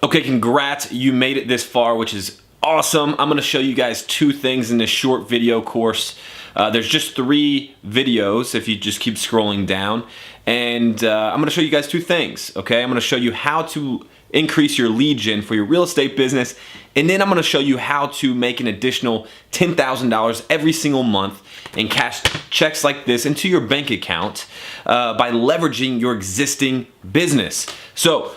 Okay, congrats, you made it this far, which is awesome. I'm gonna show you guys two things in this short video course. There's just 3 videos if you just keep scrolling down. And I'm gonna show you guys 2 things, okay? I'm gonna show you how to increase your lead gen for your real estate business. And then I'm gonna show you how to make an additional $10,000 every single month and cash checks like this into your bank account by leveraging your existing business. So,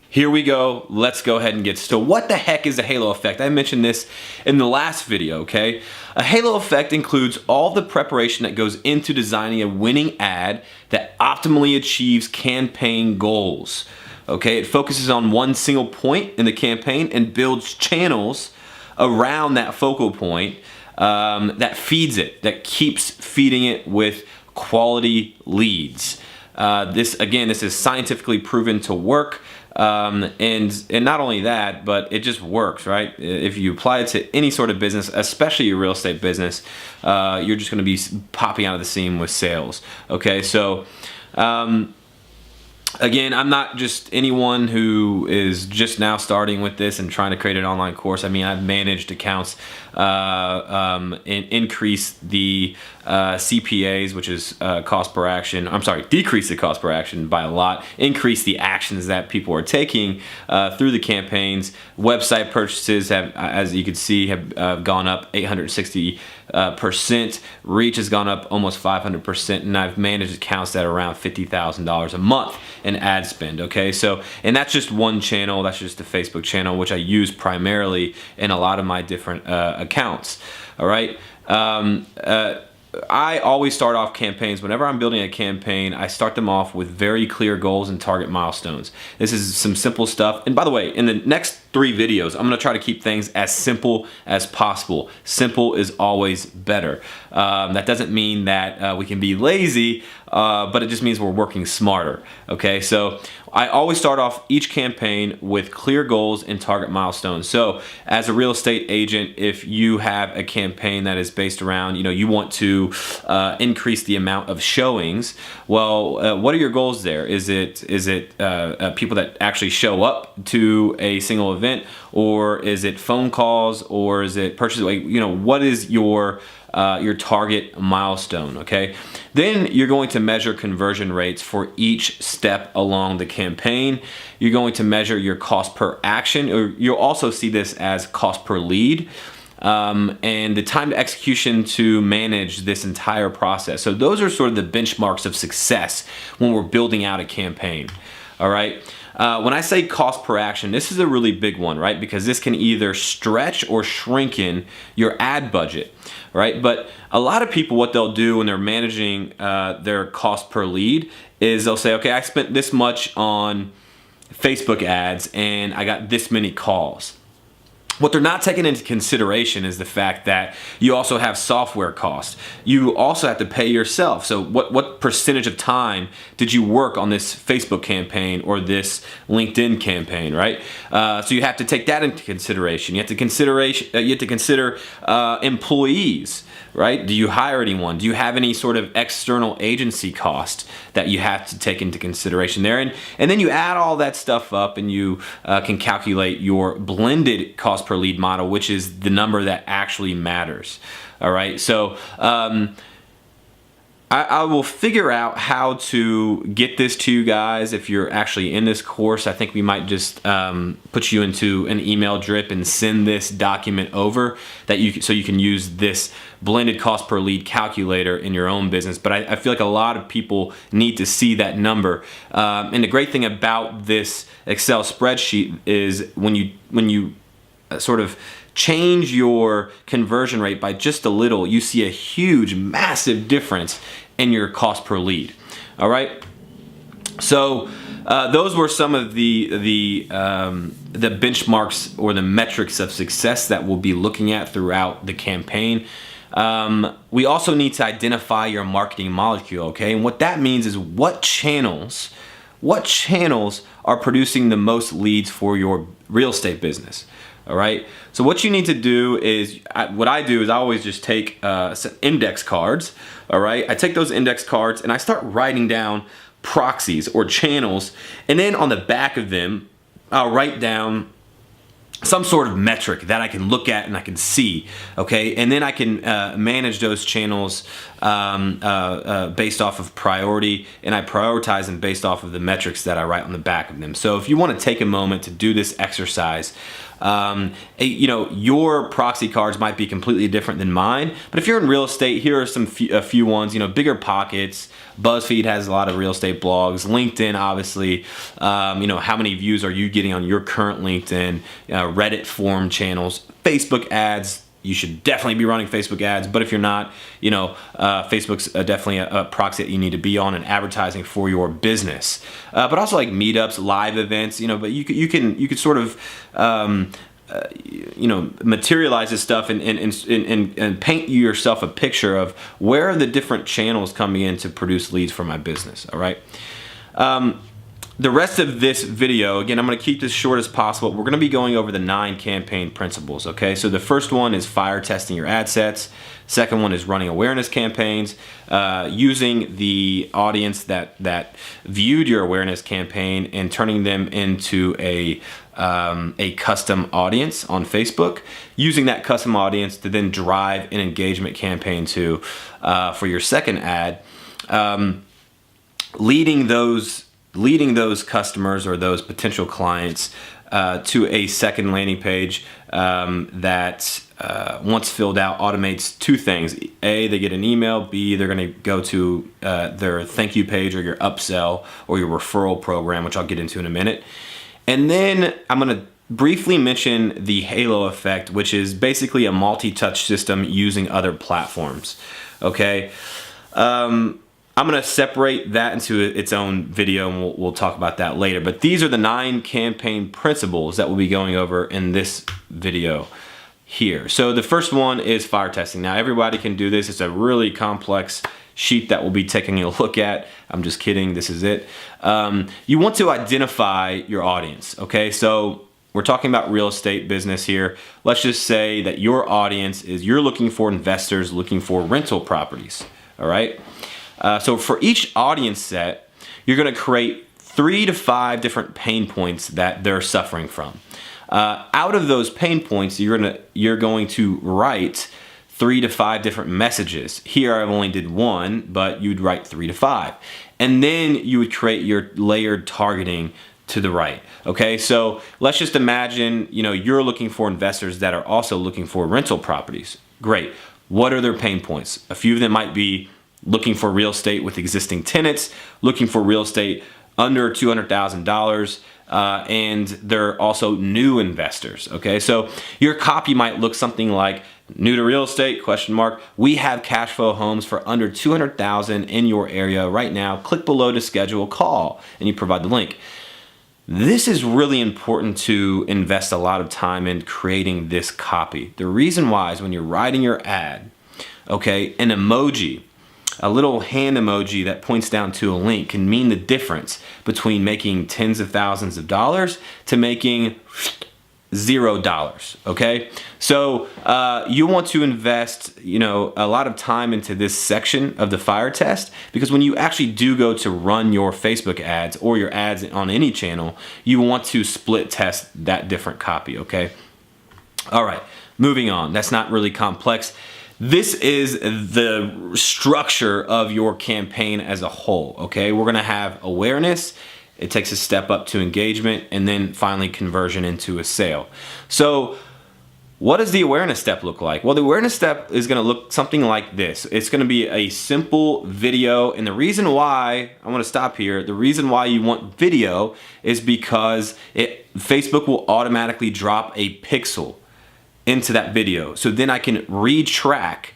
here we go, let's go ahead and get started. What the heck is a halo effect? I mentioned this in the last video, okay? A halo effect includes all the preparation that goes into designing a winning ad that optimally achieves campaign goals. Okay, it focuses on one single point in the campaign and builds channels around that focal point that feeds it, that keeps feeding it with quality leads. This is scientifically proven to work. And not only that, but it just works, right? If you apply it to any sort of business, especially your real estate business, you're just going to be popping out of the seam with sales. Okay, so again, I'm not just anyone who is just now starting with this and trying to create an online course. I mean, I've managed accounts and increase the CPAs, which is cost per action. I'm sorry, decrease the cost per action by a lot. Increase the actions that people are taking through the campaigns. Website purchases have, as you can see, have gone up 860%. Reach has gone up almost 500%, and I've managed accounts that are around $50,000 a month in ad spend. Okay, so and that's just one channel. That's just the Facebook channel, which I use primarily in a lot of my different accounts. All right. I always start off campaigns. Whenever I'm building a campaign, I start them off with very clear goals and target milestones. This is some simple stuff. And by the way, in the next 3 videos, I'm gonna try to keep things as simple as possible. Simple is always better. That doesn't mean that we can be lazy, but it just means we're working smarter. Okay, so I always start off each campaign with clear goals and target milestones. So as a real estate agent, if you have a campaign that is based around, you want to increase the amount of showings, well, what are your goals there? Is it people that actually show up to a single event, or is it phone calls, or is it purchase? What is your target milestone? Okay, then you're going to measure conversion rates for each step along the campaign. You're going to measure your cost per action, or you'll also see this as cost per lead. And the time to execution to manage this entire process. So those are sort of the benchmarks of success when we're building out a campaign. All right. When I say cost per action, this is a really big one, right? Because this can either stretch or shrinken your ad budget, right? But a lot of people, what they'll do when they're managing their cost per lead is they'll say, okay, I spent this much on Facebook ads and I got this many calls. What they're not taking into consideration is the fact that you also have software costs. You also have to pay yourself. So what percentage of time did you work on this Facebook campaign or this LinkedIn campaign, right? So you have to take that into consideration. You have to consider employees, right? Do you hire anyone? Do you have any sort of external agency cost that you have to take into consideration there? And then you add all that stuff up and you can calculate your blended cost per lead model, which is the number that actually matters. All right, so I will figure out how to get this to you guys if you're actually in this course. I think we might just put you into an email drip and send this document over so you can use this blended cost per lead calculator in your own business. But I feel like a lot of people need to see that number. And the great thing about this Excel spreadsheet is when you sort of change your conversion rate by just a little, you see a huge, massive difference in your cost per lead. All right. So those were some of the benchmarks or the metrics of success that we'll be looking at throughout the campaign. We also need to identify your marketing molecule. Okay, and what that means is what channels are producing the most leads for your real estate business. All right, so what you need to do is, what I do is I always just take some index cards. All right, I take those index cards and I start writing down proxies or channels, and then on the back of them I'll write down some sort of metric that I can look at and I can see, okay? And then I can manage those channels based off of priority, and I prioritize them based off of the metrics that I write on the back of them. So if you want to take a moment to do this exercise, you know, your proxy cards might be completely different than mine, but if you're in real estate, here are a few ones. You know, Bigger Pockets, BuzzFeed has a lot of real estate blogs, LinkedIn, obviously. You know, how many views are you getting on your current LinkedIn? Reddit forum channels, Facebook ads. You should definitely be running Facebook ads, but if you're not, you know, Facebook's definitely a proxy that you need to be on and advertising for your business. But also like meetups, live events, you know. But you can sort of you know, materialize this stuff and paint yourself a picture of where are the different channels coming in to produce leads for my business. All right. The rest of this video, again, I'm going to keep this short as possible. We're going to be going over the 9 campaign principles, okay? So the first one is fire testing your ad sets. Second one is running awareness campaigns, using the audience that viewed your awareness campaign and turning them into a custom audience on Facebook, using that custom audience to then drive an engagement campaign for your second ad, leading those customers or those potential clients to a second landing page that once filled out automates 2 things. A, they get an email. B, they're going to go to their thank you page or your upsell or your referral program, which I'll get into in a minute. And then I'm going to briefly mention the halo effect, which is basically a multi-touch system using other platforms. Okay. I'm going to separate that into its own video, and we'll talk about that later. But these are the 9 campaign principles that we'll be going over in this video here. So the first one is fire testing. Now, everybody can do this. It's a really complex sheet that we'll be taking a look at. I'm just kidding. This is it. You want to identify your audience, okay? So we're talking about real estate business here. Let's just say that your audience is you're looking for investors looking for rental properties, all right? So for each audience set, you're going to create 3 to 5 different pain points that they're suffering from. Out of those pain points, you're going to write 3 to 5 different messages. Here I only did 1, but you'd write 3 to 5. And then you would create your layered targeting to the right. Okay, so let's just imagine, you know, you're looking for investors that are also looking for rental properties. Great. What are their pain points? A few of them might be looking for real estate with existing tenants, looking for real estate under $200,000, and they're also new investors. Okay, so your copy might look something like new to real estate, ? We have cash flow homes for under $200,000 in your area right now. Click below to schedule a call, and you provide the link. This is really important to invest a lot of time in creating this copy. The reason why is when you're writing your ad, okay, an emoji, a little hand emoji that points down to a link can mean the difference between making tens of thousands of dollars to making $0, okay? So you want to invest, you know, a lot of time into this section of the fire test, because when you actually do go to run your Facebook ads or your ads on any channel, you want to split test that different copy, okay? All right, moving on. That's not really complex. This is the structure of your campaign as a whole, okay? We're gonna have awareness, it takes a step up to engagement, and then finally conversion into a sale. So what does the awareness step look like? Well, the awareness step is gonna look something like this. It's gonna be a simple video, and the reason why, I wanna stop here, the reason why you want video is because Facebook will automatically drop a pixel into that video. So then I can retrack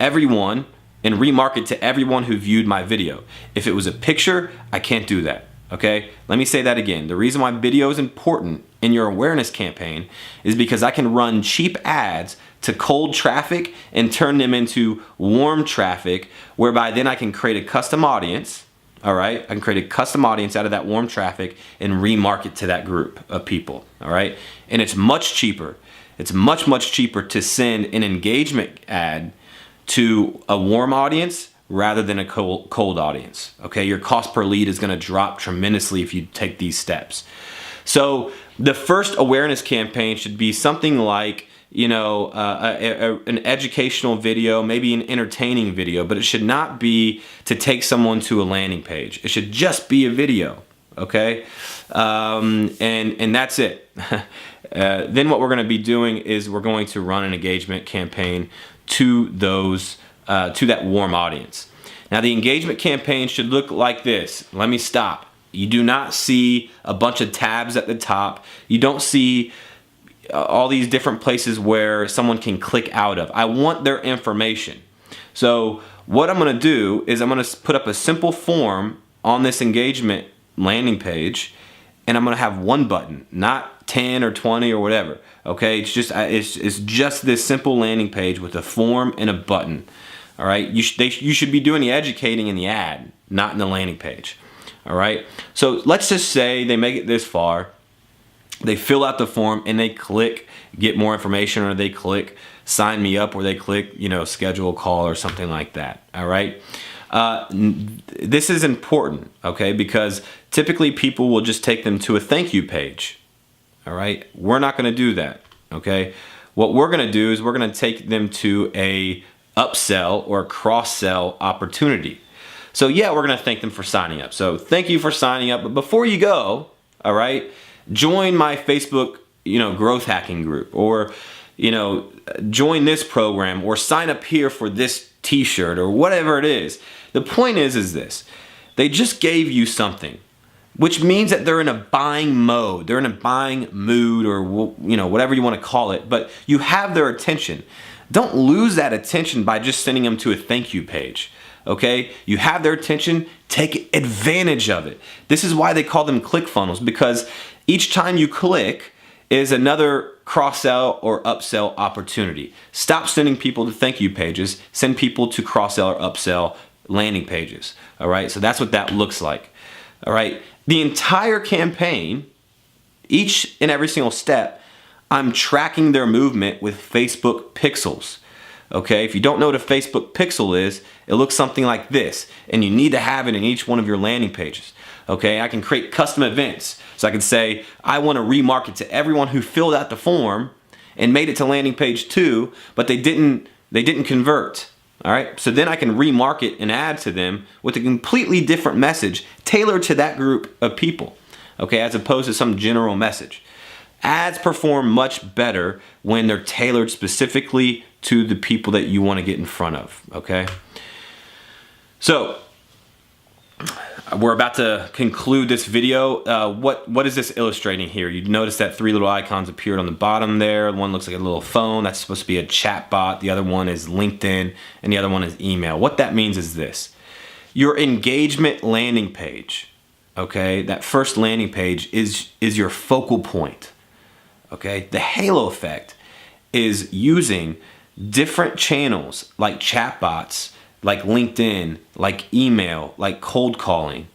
everyone and remarket to everyone who viewed my video. If it was a picture, I can't do that, okay? Let me say that again. The reason why video is important in your awareness campaign is because I can run cheap ads to cold traffic and turn them into warm traffic, whereby then I can create a custom audience, all right? I can create a custom audience out of that warm traffic and remarket to that group of people, all right? And it's much cheaper. It's much, much cheaper to send an engagement ad to a warm audience rather than a cold audience, okay? Your cost per lead is gonna drop tremendously if you take these steps. So The first awareness campaign should be something like, you know, an educational video, maybe an entertaining video, but it should not be to take someone to a landing page. It should just be a video, okay? And that's it. Then what we're going to be doing is we're going to run an engagement campaign to those to that warm audience. Now the engagement campaign should look like this. Let me stop. You do not see a bunch of tabs at the top. You don't see all these different places where someone can click out of. I want their information. So what I'm going to do is I'm going to put up a simple form on this engagement landing page, and I'm going to have one button, not 10 or 20 or whatever. Okay, it's just this simple landing page with a form and a button. All right, you should be doing the educating in the ad, not in the landing page. All right, so let's just say they make it this far, they fill out the form and they click get more information, or they click sign me up, or they click, you know, schedule a call or something like that. All right, this is important, okay, because typically people will just take them to a thank you page. All right, we're not going to do that. Okay, what we're going to do is we're going to take them to a upsell or cross-sell opportunity. So yeah, we're going to thank them for signing up. So thank you for signing up. But before you go, all right, join my Facebook, you know, growth hacking group, or, you know, join this program, or sign up here for this t-shirt, or whatever it is. The point is this: they just gave you something, which means that they're in a buying mode. They're in a buying mood, or, you know, whatever you want to call it, but you have their attention. Don't lose that attention by just sending them to a thank you page. Okay, you have their attention, take advantage of it. This is why they call them click funnels, because each time you click is another cross-sell or upsell opportunity. Stop sending people to thank you pages, send people to cross-sell or upsell landing pages. All right, so that's what that looks like. All right, the entire campaign, each and every single step, I'm tracking their movement with Facebook pixels. Okay, if you don't know what a Facebook pixel is, it looks something like this, and you need to have it in each one of your landing pages. Okay, I can create custom events. So I can say, I want to remarket to everyone who filled out the form and made it to landing page 2, but they didn't convert. All right, so then I can remarket and add to them with a completely different message tailored to that group of people, okay, as opposed to some general message. Ads perform much better when they're tailored specifically to the people that you want to get in front of, okay? So we're about to conclude this video. What is this illustrating here? You notice that 3 little icons appeared on the bottom there. One looks like a little phone. That's supposed to be a chat bot. The other one is LinkedIn, and the other one is email. What that means is this: your engagement landing page, okay, that first landing page is your focal point. Okay, the halo effect is using different channels like chatbots, like LinkedIn, like email, like cold calling,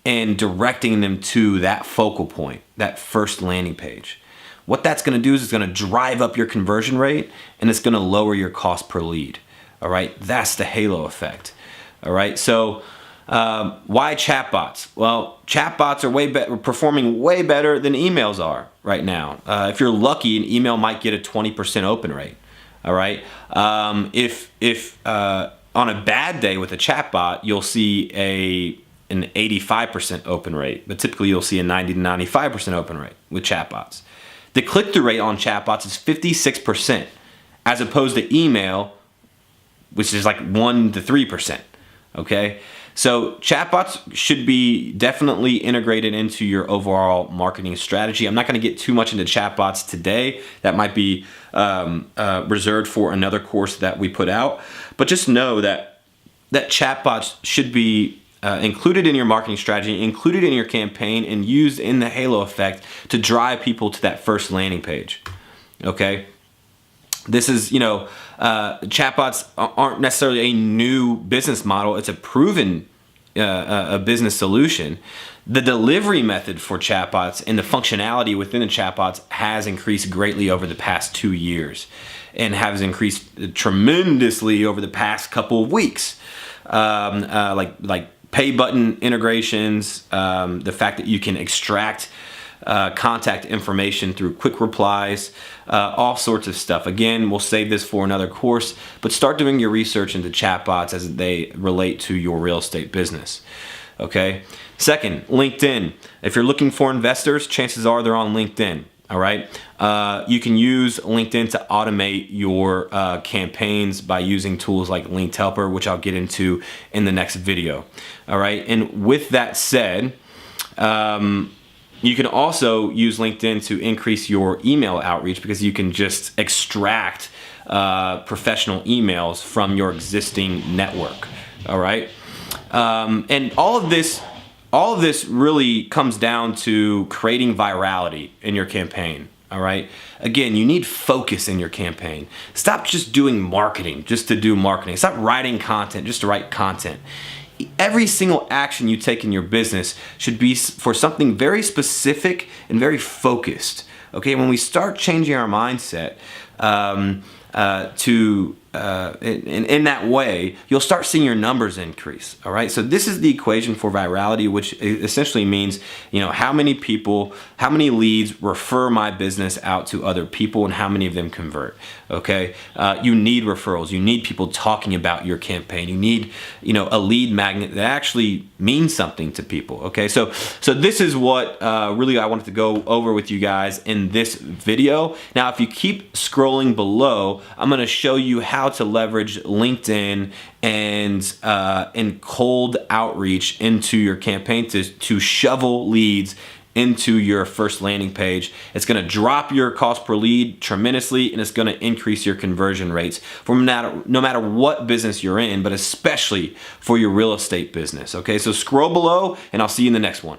and directing them to that focal point, that first landing page. What that's going to do is it's going to drive up your conversion rate, and it's going to lower your cost per lead. All right, that's the halo effect. All right, so why chatbots? Well, chatbots are performing way better than emails are right now. If you're lucky, an email might get a 20% open rate. All right. If on a bad day with a chatbot, you'll see an 85% open rate, but typically you'll see a 90 to 95% open rate with chatbots. The click-through rate on chatbots is 56%, as opposed to email, which is like 1 to 3%. Okay. So chatbots should be definitely integrated into your overall marketing strategy. I'm not going to get too much into chatbots today. That might be reserved for another course that we put out. But just know that chatbots should be included in your marketing strategy, included in your campaign, and used in the halo effect to drive people to that first landing page. Okay. This is, you know, chatbots aren't necessarily a new business model. It's a proven a business solution. The delivery method for chatbots and the functionality within the chatbots has increased greatly over the past 2 years, and has increased tremendously over the past couple of weeks. Like pay button integrations, the fact that you can extract contact information through quick replies, all sorts of stuff. Again, we'll save this for another course, but start doing your research into chatbots as they relate to your real estate business. Okay. Second, LinkedIn. If you're looking for investors, chances are they're on LinkedIn. All right. You can use LinkedIn to automate your campaigns by using tools like Linked Helper, which I'll get into in the next video. All right. And with that said, you can also use LinkedIn to increase your email outreach, because you can just extract professional emails from your existing network. All right. And all of this really comes down to creating virality in your campaign. All right. Again, you need focus in your campaign. Stop just doing marketing just to do marketing. Stop writing content just to write content. Every single action you take in your business should be for something very specific and very focused. Okay. When we start changing our mindset in that way, you'll start seeing your numbers increase. All right. So this is the equation for virality, which essentially means, how many people, how many leads refer my business out to other people, and how many of them convert. Okay. You need referrals. You need people talking about your campaign. You need, a lead magnet that actually means something to people. Okay. So this is what really I wanted to go over with you guys in this video. Now, if you keep scrolling below, I'm going to show you how to leverage LinkedIn and cold outreach into your campaign to shovel leads into your first landing page. It's going to drop your cost per lead tremendously, and it's going to increase your conversion rates from no matter what business you're in, but especially for your real estate business. Okay, so scroll below, and I'll see you in the next one.